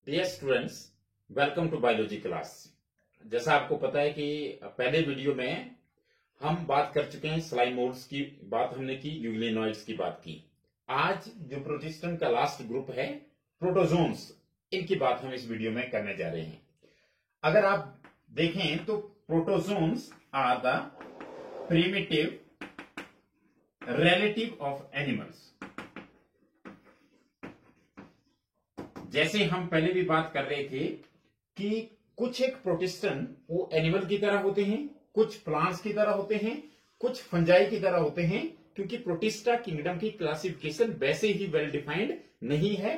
Dear students, welcome to biology class. जैसा आपको पता है कि पहले वीडियो में हम बात कर चुके हैं स्लाइमोल्ड्स की बात हमने की, यूग्लिनोइड्स की बात की। आज जो प्रोटिस्टन का लास्ट ग्रुप है प्रोटोजोन्स, इनकी बात हम इस वीडियो में करने जा रहे हैं। अगर आप देखें तो protozoans are the primitive relative of animals. जैसे हम पहले भी बात कर रहे थे कि कुछ एक प्रोटिस्टन वो एनिमल की तरह होते हैं, कुछ प्लांट्स की तरह होते हैं, कुछ फंजाई की तरह होते हैं, क्योंकि प्रोटिस्टा किंगडम की क्लासिफिकेशन वैसे ही वेल डिफाइंड नहीं है।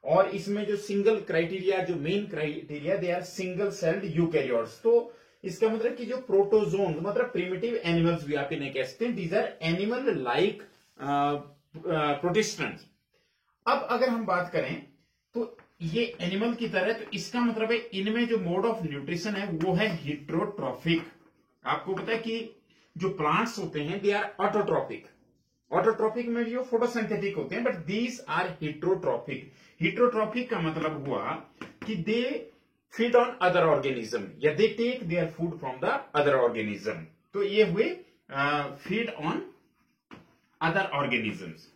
और इसमें जो सिंगल क्राइटेरिया, जो main criteria, they are single celled eukaryotes. तो इसका मतलब कि जो प्रोटोजोन मतलब प्रिमिटिव एनिमल्स भी आप इन्हें कह सकते हैं, दीज आर एनिमल लाइक प्रोटिस्टन। अब अगर हम बात करें तो ये एनिमल की तरह, तो इसका मतलब है इनमें जो मोड ऑफ न्यूट्रिशन है वो है हिट्रोट्रॉफिक। आपको पता है कि जो प्लांट्स होते हैं दे आर ऑटोट्रॉपिक। ऑटोट्रॉपिक में भी वो फोटोसिंथेटिक होते हैं, but these are heterotrophic. Heterotrophic का मतलब हुआ कि they feed on other organism या they take their food from the other organism. तो ये हुए फीड ऑन अदर ऑर्गेनिजम्स।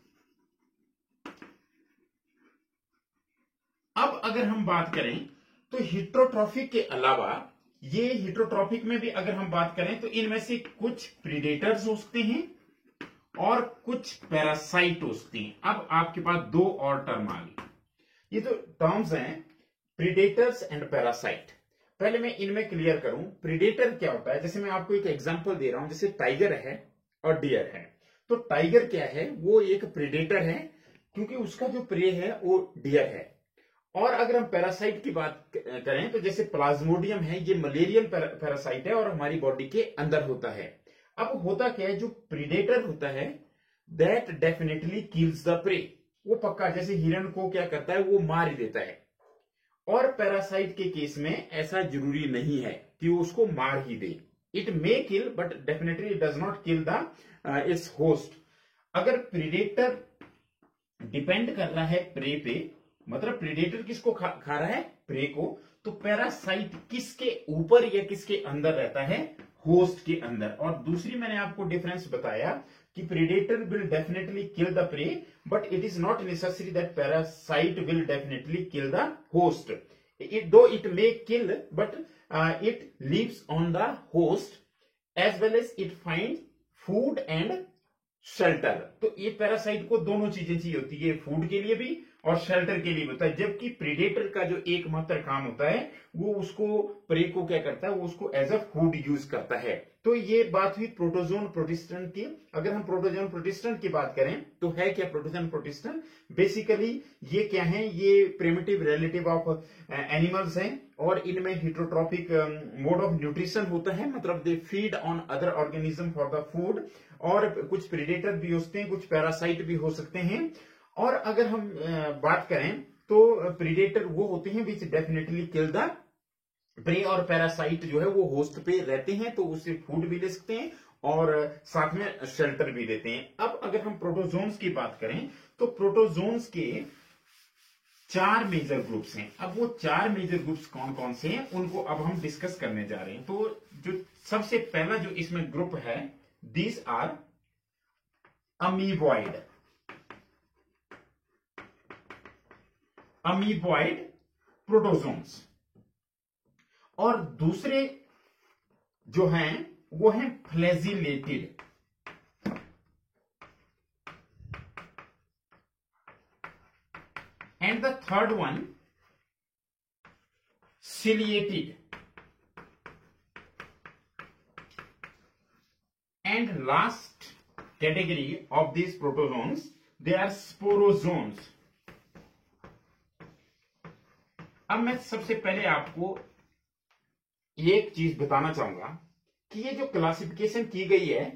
अब अगर हम बात करें तो हिट्रोट्रॉफिक के अलावा ये हिट्रोट्रॉफिक में भी अगर हम बात करें तो इनमें से कुछ प्रीडेटर्स हो सकते हैं और कुछ पैरासाइट हो सकते हैं। अब आपके पास दो और टर्म आ गई। ये तो टर्म्स हैं प्रीडेटर्स एंड पैरासाइट। पहले मैं इनमें क्लियर करूं प्रीडेटर क्या होता है। जैसे मैं आपको एक एग्जांपल दे रहा हूं, जैसे टाइगर है और डियर है। तो टाइगर क्या है, वो एक प्रीडेटर है क्योंकि उसका जो प्रे है वो डियर है। और अगर हम पैरासाइट की बात करें तो जैसे प्लाज्मोडियम है, ये मलेरियल पैरासाइट है और हमारी बॉडी के अंदर होता है। अब होता क्या है, जो प्रीडेटर होता है that definitely kills the prey. वो पक्का जैसे हिरण को क्या करता है, वो मार ही देता है। और पैरासाइट के केस में ऐसा जरूरी नहीं है कि वो उसको मार ही दे। It may kill but definitely it does not kill the its host. अगर प्रीडेटर डिपेंड कर रहा है प्रे पे, मतलब प्रीडेटर किसको खा रहा है, प्रे को, तो पैरासाइट किसके ऊपर या किसके अंदर रहता है, होस्ट के अंदर। और दूसरी मैंने आपको डिफरेंस बताया कि predator will definitely kill the prey but it is not necessary that parasite will definitely kill the host. It may kill but it lives on the host as well as it find food and shelter. तो ये parasite को दोनों चीजें चाहिए होती है, food के लिए भी और शेल्टर के लिए होता है। जबकि प्रीडेटर का जो एकमात्र काम होता है वो उसको प्रे को क्या करता है, वो उसको एज अ फूड यूज करता है। तो ये बात हुई प्रोटोजोन प्रोटिस्टन की। अगर हम प्रोटोजोन प्रोटिस्टन की बात करें तो है क्या प्रोटोजोन प्रोटिस्टन, बेसिकली ये क्या है, ये प्रिमिटिव रिलेटिव ऑफ एनिमल्स हैं और इनमें हिट्रोट्रॉपिक मोड ऑफ न्यूट्रिशन होता है, मतलब दे feed on other organism for the food. और कुछ प्रीडेटर भी हो सकते हैं, कुछ पैरासाइट भी हो सकते हैं। और अगर हम बात करें तो प्रीडेटर वो होते हैं विच डेफिनेटली किल द प्रे, और पैरासाइट जो है वो होस्ट पे रहते हैं तो उससे फूड भी ले सकते हैं और साथ में शेल्टर भी देते हैं। अब अगर हम प्रोटोजोन्स की बात करें तो प्रोटोजोन्स के 4 मेजर ग्रुप्स हैं। अब वो 4 मेजर ग्रुप्स कौन कौन से हैं उनको अब हम डिस्कस करने जा रहे हैं। तो जो सबसे पहला जो इसमें ग्रुप है, these are amoeboid. Amoeboid protozoans. और दूसरे जो हैं वो हैं flagellated. And the third one ciliated. And last category of these protozoans, they are sporozoans. अब मैं सबसे पहले आपको एक चीज बताना चाहूंगा कि ये जो क्लासिफिकेशन की गई है,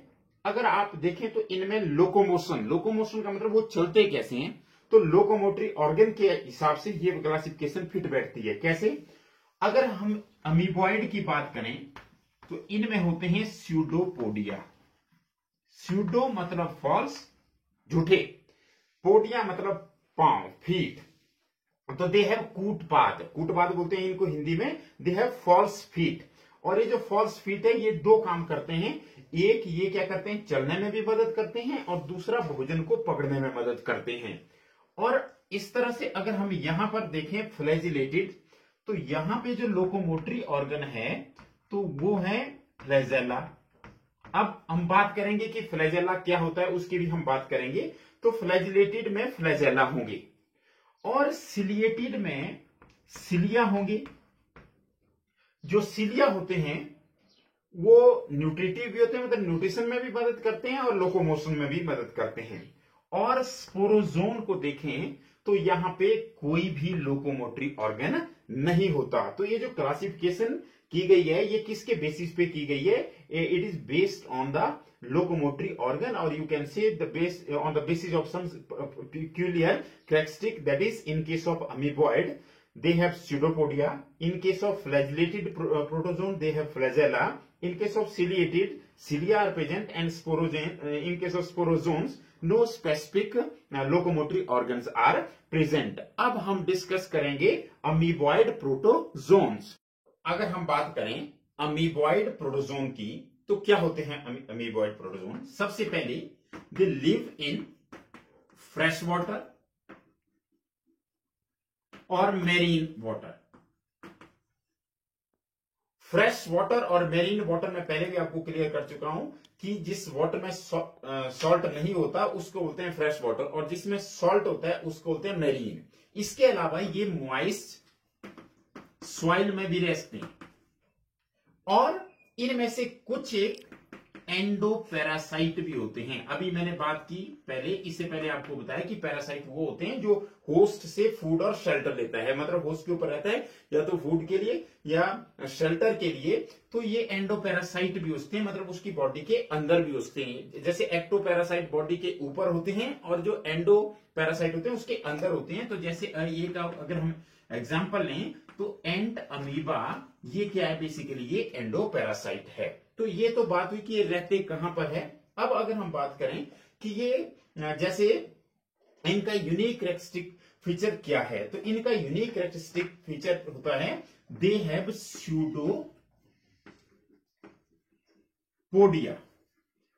अगर आप देखें तो इनमें लोकोमोशन का मतलब वो चलते कैसे हैं, तो लोकोमोटरी ऑर्गन के हिसाब से ये क्लासिफिकेशन फिट बैठती है। कैसे, अगर हम अमीबॉइड की बात करें तो इनमें होते हैं स्यूडोपोडिया। स्यूडो मतलब फॉल्स, झूठे, पोडिया मतलब पांव, फीट, तो दे हैव कूटपाद, कूटपाद बोलते हैं इनको हिंदी में, दे हैव फॉल्स फीट। और ये जो फॉल्स फीट है ये दो काम करते हैं, एक ये क्या करते हैं, चलने में भी मदद करते हैं, और दूसरा भोजन को पकड़ने में मदद करते हैं। और इस तरह से अगर हम यहां पर देखें फ्लैजिलेटेड, तो यहां पे जो लोकोमोटरी ऑर्गन है तो वो है फ्लैजेला। अब हम बात करेंगे कि फ्लैजेला क्या होता है, उसकी भी हम बात करेंगे। तो फ्लैजिलेटेड में फ्लैजेला होंगे और सिलिएटेड में सिलिया होंगे। जो सिलिया होते हैं वो न्यूट्रिटिव भी होते हैं, मतलब न्यूट्रिशन में भी मदद करते हैं और लोकोमोशन में भी मदद करते हैं। और स्पोरोजोन को देखें तो यहां पे कोई भी लोकोमोटरी ऑर्गन नहीं होता। तो ये जो क्लासिफिकेशन की गई है ये किसके बेसिस पे की गई है, it is based on the locomotory organ, or you can say on the basis of some peculiar characteristic, that is in case of amoeboid they have pseudopodia, in case of flagellated protozoan they have flagella, in case of ciliated cilia are present, and in case of sporozoans no specific locomotory organs are present। अब हम discuss करेंगे amoeboid protozoans। अगर हम बात करें amoeboid protozoan की तो क्या होते हैं अमीबॉइड प्रोटोजोन। सबसे पहले they live in fresh water और मेरीन वाटर। फ्रेश वाटर और मेरीन वाटर में पहले भी आपको क्लियर कर चुका हूं कि जिस वाटर में सॉल्ट नहीं होता उसको बोलते हैं फ्रेश वाटर, और जिसमें सॉल्ट होता है उसको बोलते हैं मेरीन। इसके अलावा ये मॉइस्ट सॉइल में भी रह सकते हैं, और इनमें से कुछ एक एंडोपैरासाइट भी होते हैं। अभी मैंने बात की पहले, इससे पहले आपको बताया कि पैरासाइट वो होते हैं जो होस्ट से फूड और शेल्टर लेता है, मतलब होस्ट के ऊपर रहता है या तो फूड के लिए या शेल्टर के लिए। तो ये एंडोपैरासाइट भी होते हैं, मतलब उसकी बॉडी के अंदर भी होते हैं। जैसे एक्टोपैरासाइट बॉडी के ऊपर होते हैं और जो एंडोपैरासाइट होते हैं उसके अंदर होते हैं। तो जैसे ये अगर हम एग्जाम्पल लें तो एंट अमीबा, ये क्या है, बेसिकली ये एंडोपैरासाइट है। तो ये तो बात हुई कि ये रहते कहां पर है। अब अगर हम बात करें कि ये जैसे इनका यूनिक कैरेक्टरिस्टिक फीचर क्या है, तो इनका यूनिक कैरेक्टरिस्टिक फीचर होता है दे हैव स्यूडोपोडिया।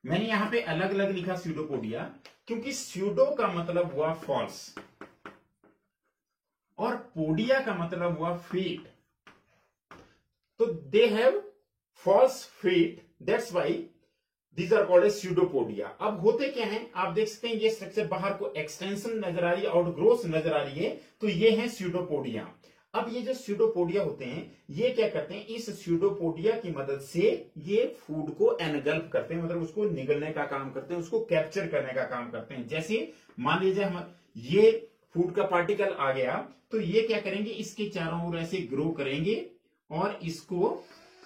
मैंने यहां पे अलग अलग लिखा स्यूडोपोडिया क्योंकि स्यूडो का मतलब हुआ फॉल्स और पोडिया का मतलब हुआ फीट। तो they have false feet, that's why these are called as pseudopodia. अब होते क्या हैं, आप देख सकते हैं ये स्ट्रक्चर बाहर को एक्सटेंशन नजर आ रही है, आउटग्रोथ नजर आ रही है, तो ये है स्यूडोपोडिया। अब ये जो स्यूडोपोडिया होते हैं ये क्या करते हैं, इस स्यूडोपोडिया की मदद से ये फूड को एनगल्फ करते हैं, मतलब उसको निगलने का काम करते हैं, उसको कैप्चर करने का काम करते हैं। जैसे मान लीजिए हम ये फूड का पार्टिकल आ गया तो ये क्या करेंगे, इसके चारों ओर ऐसे ग्रो करेंगे और इसको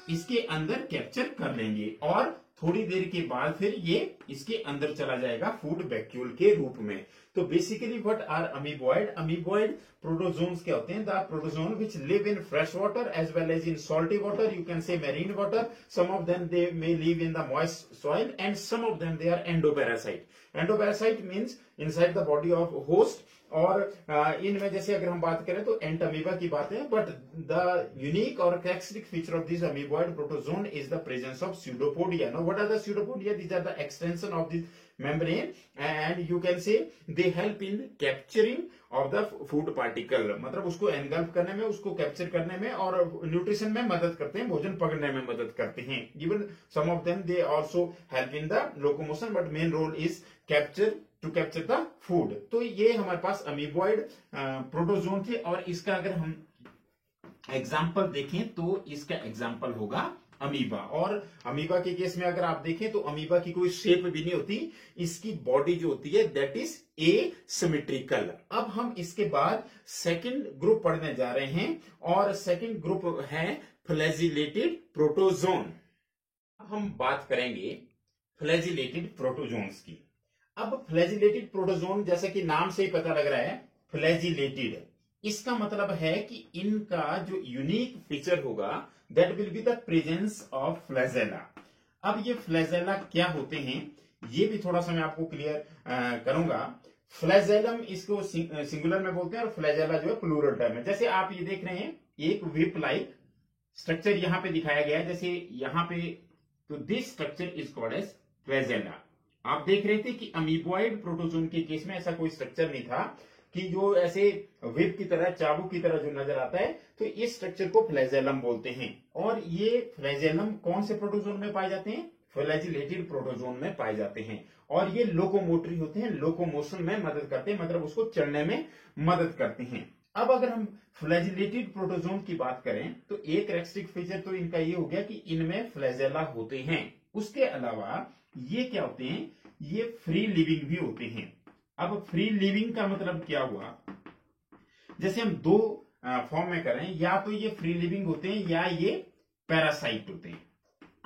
इसके अंदर कैप्चर कर लेंगे, और थोड़ी देर के बाद फिर ये इसके अंदर चला जाएगा फूड वैक्यूल के रूप में। तो basically what are amoeboid, amoeboid protozoans क्या होते हैं, the protozoan which live in fresh water as well as in salty water, you can say marine water, some of them they may live in the moist soil and some of them they are endoparasite. Endoparasite means inside the body of host, और इनमें जैसे अगर हम बात करें तो एंट amoeba की बात है, बट द यूनिक और characteristic feature of this amoeboid protozoan is the presence of pseudopodia. Now what are the pseudopodia? These are the extension of this membrane and you can say they help in capturing of the food particle, मतलब उसको engulf करने में, उसको capture करने में और nutrition में मदद करते हैं, भोजन पकड़ने में मदद करते हैं। Even some of them they also help in the locomotion, but main role is to capture the food. तो ये हमारे पास अमीबॉइड प्रोटोजोन थे, और इसका अगर हम एग्जाम्पल देखें तो इसका एग्जाम्पल होगा अमीबा। और अमीबा के केस में अगर आप देखें तो अमीबा की कोई शेप भी नहीं होती, इसकी बॉडी जो होती है दैट इज एसिमेट्रिकल। अब हम इसके बाद सेकंड ग्रुप पढ़ने जा रहे हैं, और सेकंड ग्रुप है फ्लैजिलेटेड प्रोटोजोन। हम बात करेंगे फ्लैजिलेटेड प्रोटोजोन्स की। अब फ्लैजिलेटेड प्रोटोजोन जैसे कि नाम से ही पता लग रहा है फ्लैजिलेटेड, इसका मतलब है कि इनका जो यूनिक फीचर होगा that will be the presence of flagella. अब ये फ्लैजेला क्या होते हैं ये भी थोड़ा सा मैं आपको क्लियर करूंगा। फ्लैजेलम इसको सिंगुलर में बोलते हैं और फ्लैजेला जो है प्लूरल टर्म है। जैसे आप ये देख रहे हैं एक विप लाइक स्ट्रक्चर यहां पे दिखाया गया है, जैसे यहां पे, तो this structure is called as flagella. आप देख रहे थे कि अमीबॉइड प्रोटोजोन के केस में ऐसा कोई स्ट्रक्चर नहीं था कि जो ऐसे विप की तरह, चाबुक की तरह जो नजर आता है, तो इस स्ट्रक्चर को फ्लैजेलम बोलते हैं। और ये फ्लैजेलम कौन से प्रोटोजोन में पाए जाते हैं? फ्लैजिलेटेड प्रोटोजोन में पाए जाते हैं। और ये लोकोमोटरी होते हैं, लोकोमोशन में मदद करते हैं, मतलब उसको चलने में मदद करते हैं। अब अगर हम फ्लैजिलेटेड प्रोटोजोन की बात करें तो एक कैरेक्टरिस्टिक फीचर तो इनका ये हो गया कि इनमें फ्लैजेला होते हैं। उसके अलावा ये क्या होते हैं? ये फ्री लिविंग भी होते हैं। अब फ्री लिविंग का मतलब क्या हुआ? जैसे हम दो फॉर्म में करें, या तो ये फ्री लिविंग होते हैं या ये पैरासाइट होते हैं।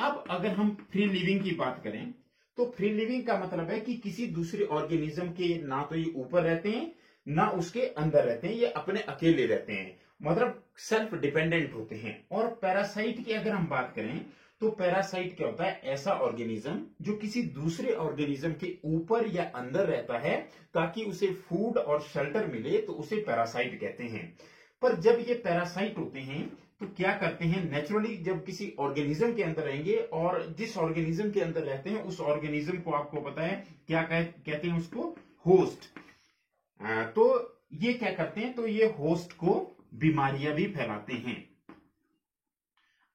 अब अगर हम फ्री लिविंग की बात करें तो फ्री लिविंग का मतलब है कि किसी दूसरे ऑर्गेनिज्म के ना तो ये ऊपर रहते हैं ना उसके अंदर रहते हैं, ये अपने अकेले रहते हैं, मतलब सेल्फ डिपेंडेंट होते हैं। और पैरासाइट की अगर हम बात करें तो पैरासाइट क्या होता है? ऐसा ऑर्गेनिज्म जो किसी दूसरे ऑर्गेनिज्म के ऊपर या अंदर रहता है ताकि उसे फूड और शेल्टर मिले, तो उसे पैरासाइट कहते हैं। पर जब ये पैरासाइट होते हैं तो क्या करते हैं? नेचुरली जब किसी ऑर्गेनिज्म के अंदर रहेंगे और जिस ऑर्गेनिज्म के अंदर रहते हैं उस ऑर्गेनिज्म को आपको पता है क्या कहते हैं? उसको होस्ट। तो ये क्या करते हैं? तो ये होस्ट को बीमारियां भी फैलाते हैं।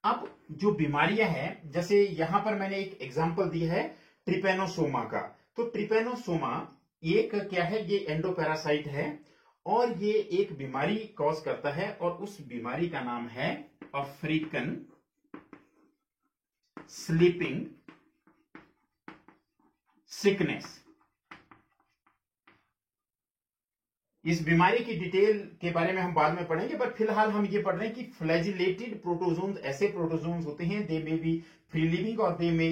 अब जो बीमारियां हैं, जैसे यहां पर मैंने एक एग्जांपल दिया है ट्रिपेनोसोमा का। तो ट्रिपेनोसोमा एक क्या है? ये एंडोपैरासाइट है और ये एक बीमारी कॉज करता है और उस बीमारी का नाम है अफ्रीकन स्लीपिंग सिकनेस। इस बीमारी की डिटेल के बारे में हम बाद में पढ़ेंगे, पर फिलहाल हम ये पढ़ रहे हैं कि फ्लैजिलेटेड प्रोटोजोन्स ऐसे प्रोटोजोन्स होते हैं, they may be free living और they may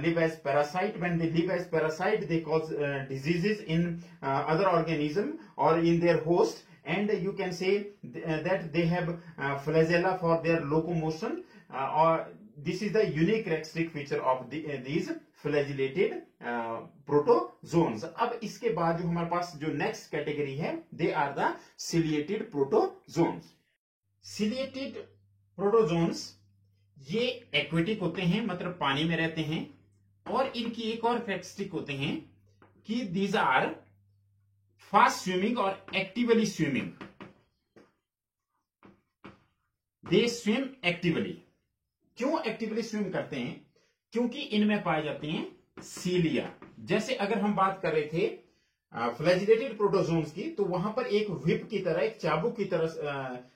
live as parasite. When they live as parasite they cause diseases in other organism और in their host, and you can say that they have flagella for their locomotion, or this is the unique characteristic feature of these flagellated protozoans. अब इसके बाद जो हमारे पास जो next category है, they are the ciliated protozoans. Ciliated protozoans ये aquatic होते हैं, मतलब पानी में रहते हैं। और इनकी एक और कैरेक्टरिस्टिक होते हैं कि these are फास्ट स्विमिंग और एक्टिवली स्विमिंग। दे स्विम एक्टिवली। क्यों एक्टिवली स्विम करते हैं? क्योंकि इनमें पाए जाते हैं सीलिया। जैसे अगर हम बात कर रहे थे फ्लैजिलेटेड प्रोटोजोन्स की, तो वहां पर एक व्हिप की तरह, एक चाबुक की तरह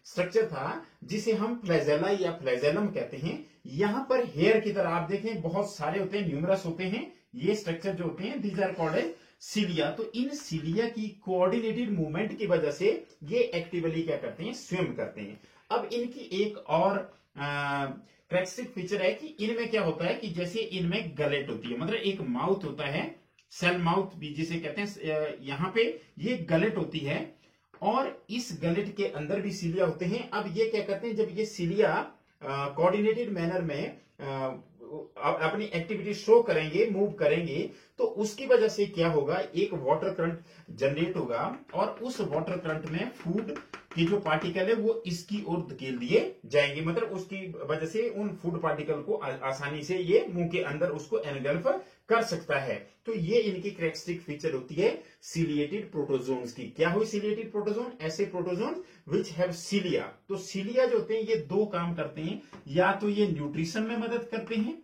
स्ट्रक्चर था जिसे हम फ्लैजेला या फ्लैजेलम कहते हैं। यहां पर हेयर की तरह आप देखें बहुत सारे होते हैं, न्यूमरस होते हैं। ये स्ट्रक्चर जो होते हैं दीज आर कॉल्ड एज सीलिया। तो इन सीलिया की कोऑर्डिनेटेड मूवमेंट की वजह से ये एक्टिवली क्या करते हैं? स्विम करते हैं। अब इनकी एक और कैरेक्टरिस्टिक फीचर है कि इनमें क्या होता है कि जैसे इनमें गलेट होती है, मतलब एक माउथ होता है, सेल माउथ भी जिसे कहते हैं, यहां पे ये गलेट होती है और इस गलेट के अंदर भी सीलिया होते हैं। अब ये क्या करते हैं? जब ये सीलिया कोऑर्डिनेटेड मैनर में अपनी एक्टिविटी शो करेंगे, मूव करेंगे, तो उसकी वजह से क्या होगा? एक वाटर करंट जनरेट होगा और उस वाटर करंट में फूड की जो पार्टिकल है वो इसकी ओर धकेल दिए जाएंगे, मतलब उसकी वजह से उन फूड पार्टिकल को आसानी से ये मुंह के अंदर उसको एनगल्फ कर सकता है। तो ये इनकी कैरेक्टरिस्टिक फीचर होती है सीलिएटेड प्रोटोजोन्स की। क्या हुई सीलिएटेड प्रोटोजोन? ऐसे प्रोटोजोन विच हैव सीलिया। तो सीलिया जो होते हैं ये दो काम करते हैं, या तो ये न्यूट्रिशन में मदद करते हैं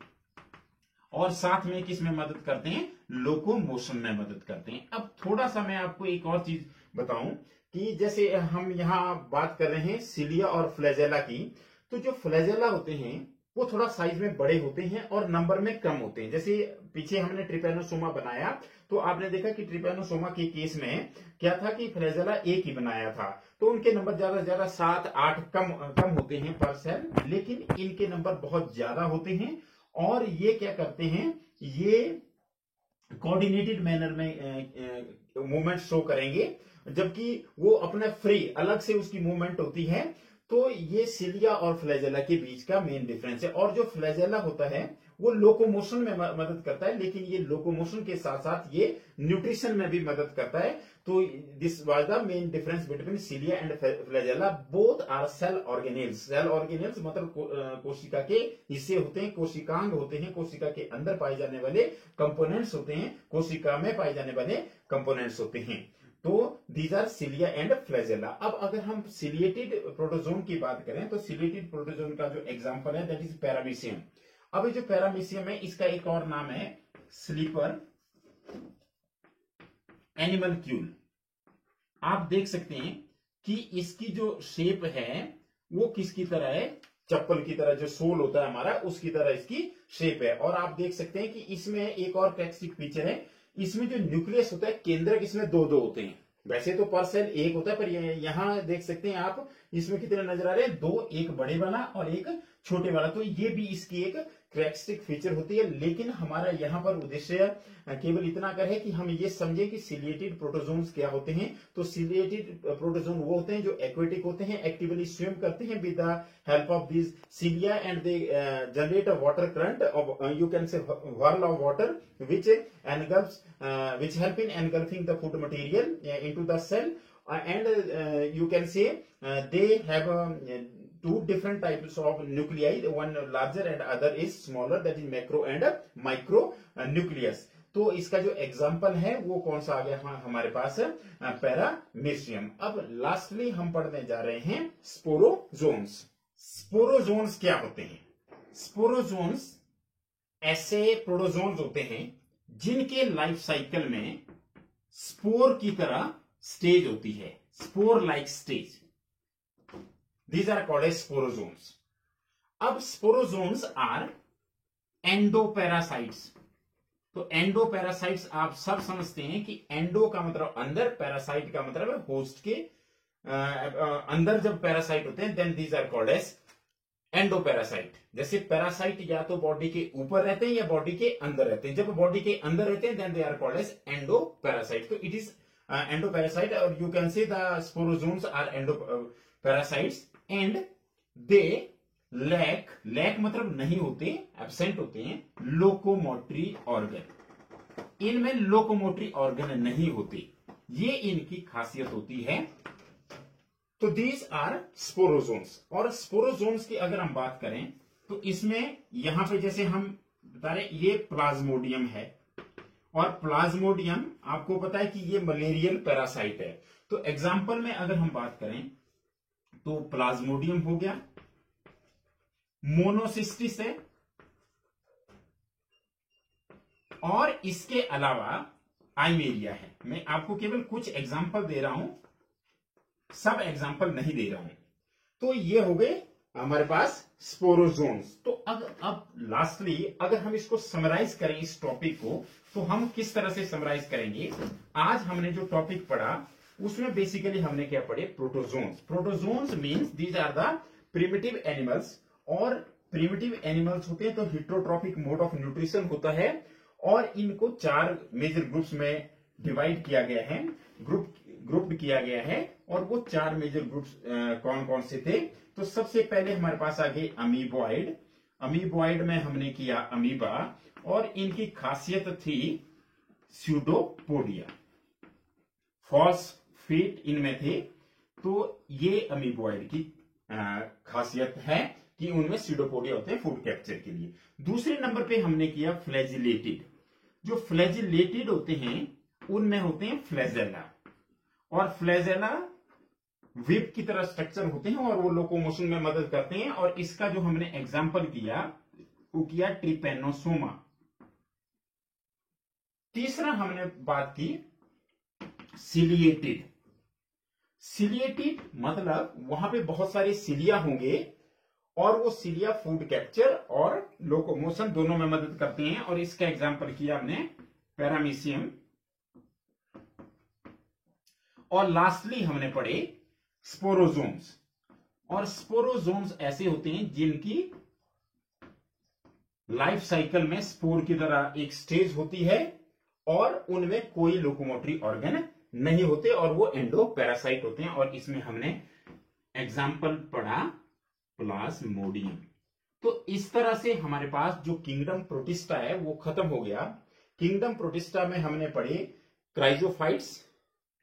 और साथ में किस में मदद करते हैं? लोकोमोशन में मदद करते हैं। अब थोड़ा सा मैं आपको एक और चीज बताऊं कि जैसे हम यहां बात कर रहे हैं सीलिया और फ्लैजेला की, तो जो फ्लैजेला होते हैं वो थोड़ा साइज में बड़े होते हैं और नंबर में कम होते हैं। जैसे पीछे हमने ट्रिपेनोसोमा बनाया तो आपने देखा कि ट्रिपेनोसोमा के केस में क्या था कि फ्लैजेला एक ही बनाया था, तो उनके नंबर ज्यादा से ज्यादा 7-8 कम होते हैं पर सेल, लेकिन इनके नंबर बहुत ज्यादा होते हैं। और ये क्या करते हैं? ये कोऑर्डिनेटेड मैनर में मूवमेंट शो करेंगे, जबकि वो अपना फ्री अलग से उसकी मूवमेंट होती है। तो ये सीलिया और फ्लैजेला के बीच का मेन डिफरेंस है। और जो फ्लैजेला होता है वो लोकोमोशन में मदद करता है, लेकिन ये लोकोमोशन के साथ साथ ये न्यूट्रिशन में भी मदद करता है। तो this was the main difference between cilia and flagella. Both are cell organelles. Cell organelles मतलब कोशिका के हिस्से होते हैं, कोशिकांग होते हैं, कोशिका के अंदर पाए जाने वाले कंपोनेंट्स होते हैं, कोशिका में पाए जाने वाले कंपोनेंट्स होते हैं। तो these are cilia and flagella. अब अगर हम सिलिएटेड प्रोटोजोन की बात करें तो सिलिएटेड प्रोटोजोन का जो एग्जांपल है दैट इज पैरामीशियम। अब ये जो पैरामीशियम है इसका एक और नाम है स्लीपर एनिमलक्यूल। आप देख सकते हैं कि इसकी जो शेप है वो किसकी तरह है, चप्पल की तरह, जो सोल होता है हमारा उसकी तरह इसकी शेप है। और आप देख सकते हैं कि इसमें एक और कैरेक्टरिस्टिक फीचर है, इसमें जो न्यूक्लियस होता है, केंद्रक इसमें दो दो होते हैं। वैसे तो पर सेल एक होता है, पर यहां देख सकते हैं आप इसमें कितने नजर आ रहे हैं, दो, एक बड़े वाला और एक छोटे वाला। तो ये भी इसकी एक कैरेक्टरिस्टिक फीचर होती है। लेकिन हमारा यहाँ पर उद्देश्य केवल इतना कर है कि हम ये समझे कि सिलिएटेड प्रोटोजोन्स क्या होते हैं। तो सिलिएटेड प्रोटोजोन वो होते हैं जो एक्वेटिक होते हैं, एक्टिवली स्विम करते हैं with the help of this cilia and they generate a water current of you can say whirl of water which engulfs which help in engulfing the food material into the cell and you can say they have two different types of nuclei, one larger and other is smaller, that is macro and micro nucleus। तो इसका जो example है वो कौन सा आ गया हमारे पास, paramecium. अब लास्टली हम पढ़ने जा रहे हैं स्पोरोजोन्स। स्पोरोजोन्स क्या होते हैं? स्पोरोजोन्स ऐसे प्रोटोजोन्स होते हैं जिनके लाइफ साइकिल में स्पोर की तरह स्टेज होती है, spore like stage. These are called as sporozoans. अब स्पोरोजोन्स आर एंडोपैरासाइट्स। तो एंडोपैरासाइट्स आप सब समझते हैं कि एंडो का मतलब अंदर, पैरासाइट का मतलब है होस्ट के अंदर जब पैरासाइट होते हैं then these are called as endoparasite. जैसे पैरासाइट या तो बॉडी के ऊपर रहते हैं या बॉडी के अंदर रहते हैं। जब बॉडी के अंदर रहते हैं then they are called as endoparasite. तो इट इज एंडोपैरासाइट और you can say the sporozoans are endoparasites and they lack मतलब नहीं होते, एब्सेंट होते हैं, लोकोमोटरी ऑर्गन। इनमें लोकोमोटरी ऑर्गन नहीं होते, ये इनकी खासियत होती है। तो दीज आर स्पोरोजोन्स। और स्पोरोजोन्स की अगर हम बात करें तो इसमें यहां पे जैसे हम बता रहे ये प्लाज्मोडियम है, और प्लाज्मोडियम आपको पता है कि ये मलेरियल पैरासाइट है। तो एग्जाम्पल में अगर हम बात करें तो प्लाज्मोडियम हो गया, मोनोसिस्टिस है, और इसके अलावा आइमेरिया है। मैं आपको केवल कुछ एग्जाम्पल दे रहा हूं, सब एग्जाम्पल नहीं दे रहा हूं। तो ये हो गए हमारे पास स्पोरोजोन्स। तो अब लास्टली अगर हम इसको समराइज करें इस टॉपिक को, तो हम किस तरह से समराइज करेंगे? आज हमने जो टॉपिक पढ़ा उसमें बेसिकली हमने क्या पढ़े? Protozoans. Protozoans means these are the primitive animals. और प्रिमिटिव एनिमल्स होते हैं तो हिट्रोट्रॉफिक मोड ऑफ न्यूट्रिशन होता है, और इनको 4 मेजर ग्रुप्स में डिवाइड किया गया है, ग्रुप्ड किया गया है। और वो 4 मेजर ग्रुप्स कौन कौन से थे? तो सबसे पहले हमारे पास आ गए अमीबॉइड। अमीबॉइड में हमने किया अमीबा, और इनकी खासियत थी स्यूडोपोडिया, फॉस्फेट इनमें थे। तो ये अमीबॉइड की खासियत है कि उनमें स्यूडोपोडिया होते हैं फूड कैप्चर के लिए। दूसरे नंबर पे हमने किया फ्लैजिलेटेड। जो फ्लैजिलेटेड होते हैं उनमें होते हैं फ्लैजेला, और फ्लैजेला विप की तरह स्ट्रक्चर होते हैं और वो लोकोमोशन में मदद करते हैं। और इसका जो हमने एग्जाम्पल किया वो किया ट्रिपेनोसोमा। तीसरा हमने बात की सिलिएटेड। सिलिएटेड मतलब वहां पे बहुत सारे सिलिया होंगे, और वो सिलिया फूड कैप्चर और लोकोमोशन दोनों में मदद करते हैं। और इसका एग्जाम्पल किया हमने पैरामीशियम। और लास्टली हमने पढ़े स्पोरोजोन्स। और स्पोरोजोन्स ऐसे होते हैं जिनकी लाइफ साइकिल में स्पोर की तरह एक स्टेज होती है, और उनमें कोई लोकोमोटरी ऑर्गन नहीं होते, और वो एंडोपैरासाइट होते हैं। और इसमें हमने एग्जाम्पल पढ़ा प्लाज्मोडियम। तो इस तरह से हमारे पास जो किंगडम प्रोटिस्टा है वो खत्म हो गया। किंगडम प्रोटिस्टा में हमने पढ़े chrysophytes,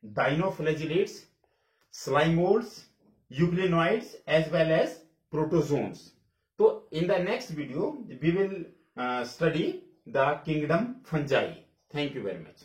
dinoflagellates, slime moulds, euglenoids as well as protozoans. तो in the next video we will study the kingdom fungi. Thank you very much.